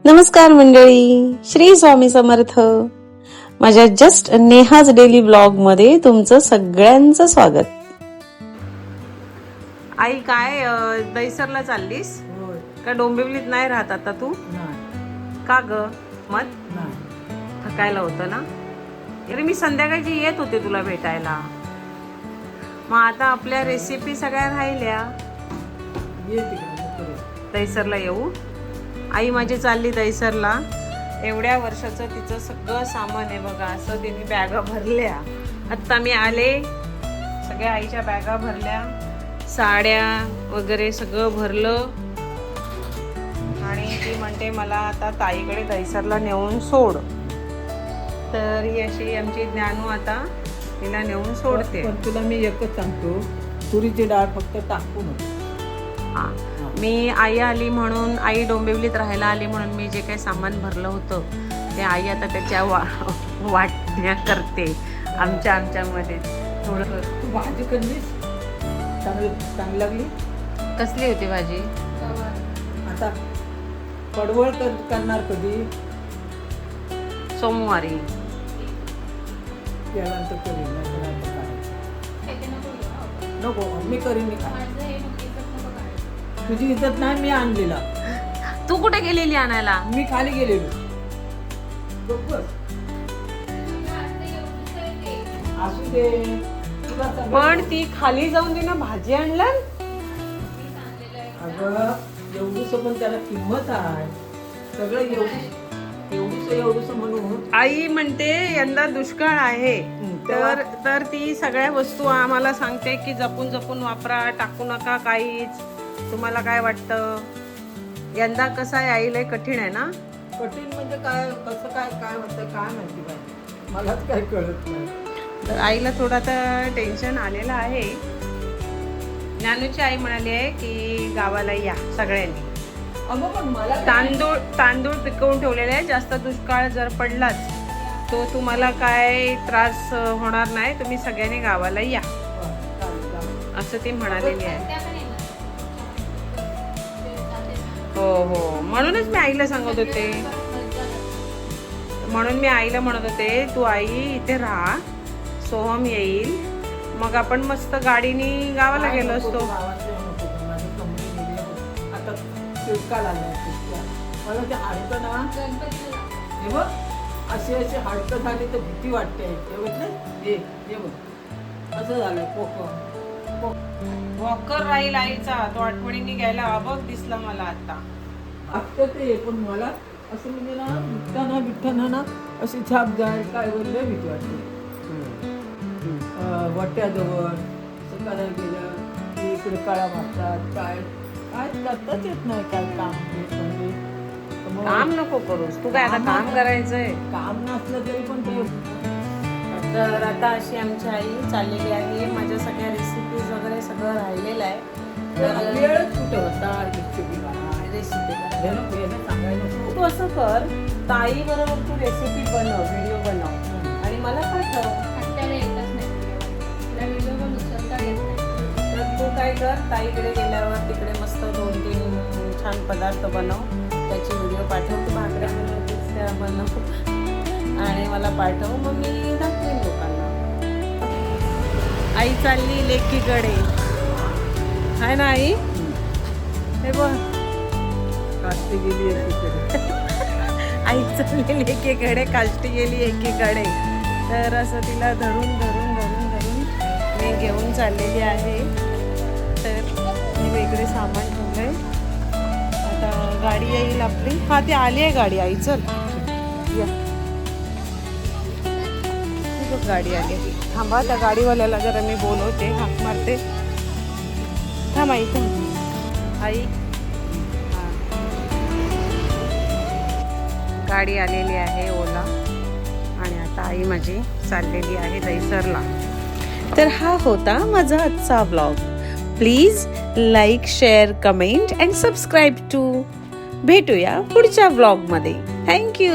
नमस्कार मंडळी, श्री स्वामी समर्थ. माझ्या जस्ट नेहाज डेली ब्लॉग मध्ये तुमचं सगळ्यांचं स्वागत. आई काय दैसरला चाललीस का? डोंबिवलीत नाही राहत आता तू? का ग? मत थकायला होतं ना. अरे मी संध्याकाळची येत होते तुला भेटायला. मग आता आपल्या रेसिपी सगळ्या राहिल्या. दैसरला येऊ. आई माझी चालली दैसरला. एवढ्या वर्षाचं तिचं सगळं सामान आहे बघा. असं तिने बॅगा भरल्या. आत्ता मी आले, सगळ्या आईच्या बॅगा भरल्या, साड्या वगैरे सगळं भरलं. आणि ती म्हणते मला आता ताईकडे दैसरला नेऊन सोड. तर ही अशी आमची ज्ञानू आता तिला नेऊन सोडते. पण तुला मी एकच सांगतो, तुरीची डाळ फक्त टाकू नको. मी आई आली म्हणून, आई डोंबिवलीत राहायला आली म्हणून मी जे काही सामान भरलं होतं ते आई आता त्याच्या वाटण्या करते आमच्यामध्ये. थोडं तू भाजी करलीस, चांगली लागली. कसली होती भाजी? आता पडवळ करणार कधी? सोमवारी. यानंतर करीन. नको, मी करीन. तुझी इज्जत नाही, मी आणलेला. तू कुठे गेलेली आणायला? मी खाली गेलेलो. असू दे. पण ती खाली जाऊन तिनं भाजी आणला. अगं एवढूस पण त्याला किंमत आहे. सगळं एवढूस म्हणून आई म्हणते यंदा दुष्काळ आहे. तर ती सगळ्या वस्तू आम्हाला सांगते की जपून जपून वापरा, टाकू नका काहीच. तुम्हाला काय वाटतं? यंदा कसं आहे आई? लय कठीण आहे ना. कठीण म्हणजे काय, कसं काय म्हणतं काय माहिती पाहिजे, मलाच काही कळत नाही. तर आईला थोडं आता टेन्शन आलेलं आहे. ज्ञानूची आई म्हणाली आहे की गावाला या सगळ्यांनी. अगं पण मला तांदूळ पिकवून ठेवलेले आहे. जास्त दुष्काळ जर पडलाच तो तुम्हाला काय त्रास होणार नाही. तुम्ही सगळ्यांनी गावाला या असं ती म्हणालेली आहे. हो, म्हणूनच मी आईला सांगत होते. म्हणून मी आईला म्हणत होते तू आई इथे राहा, सोहम येईल, मग आपण मस्त गाडीने गावाला गेलो असतो. आता दुष्काळ आला. मला ते हाडकं ना, हे बघ अशी हाडकं झाली तर भीती वाटते. हे बघ असं झालंय. वॉकर राहील आईचा. तो आठवणीने घ्यायला बघ दिसला मला आता. आता ते पण मला असं म्हणजे ना विठ्ठना ना अशी छाप जाय काय वगैरे भीती वाटते. वाट्याजवळ असं करायला गेलं की इकडे काळा मारतात. काय करताच येत नाही काय काम. काम नको करूस तू. काय आता काम करायचंय? काम नसलं तरी पण ते. तर आता अशी आमची आई चाललेली आहे. माझ्या सगळ्या रेसिपीज वगैरे सगळं राहिलेलं आहे. वेळच कुठे होता रेसिपी तू असं कर, ताई बरोबर तू रेसिपी बनव, व्हिडिओ बनव आणि मला पाठव. तर तू काय कर, ताईकडे गेल्यावर तिकडे मस्त 2-3 छान पदार्थ बनव, त्याची व्हिडिओ पाठव. तू भाकऱ्या बनवतेस त्या बनव आणि मला पाठव, मग मी दाखवेन लोकांना. आई चालली लेकीकडे आहे ना आई? हे बघ काष्टी गेली एकीकडे. आई चालली लेकीकडे, काष्टी गेली एकीकडे. तर असं तिला धरून मी घेऊन चाललेली आहे. तर मी वेगळे सामान ठेवलंय. आता गाडी येईल आपली. हा ती आली आहे गाडी. आई चल या. गाडी आली. थांबा, त्या गाडीवाल्याला जरा मी बोलवते, हाक मारते. थांब आई, थांब आई. गाडी आलेली आहे ओला आणि आता आई माझी चाललेली आहे दैसरला. तर हा होता माझा आजचा blog. Please like, share, comment and subscribe too. भेटूया पुढच्या ब्लॉगमध्ये. थँक्यू.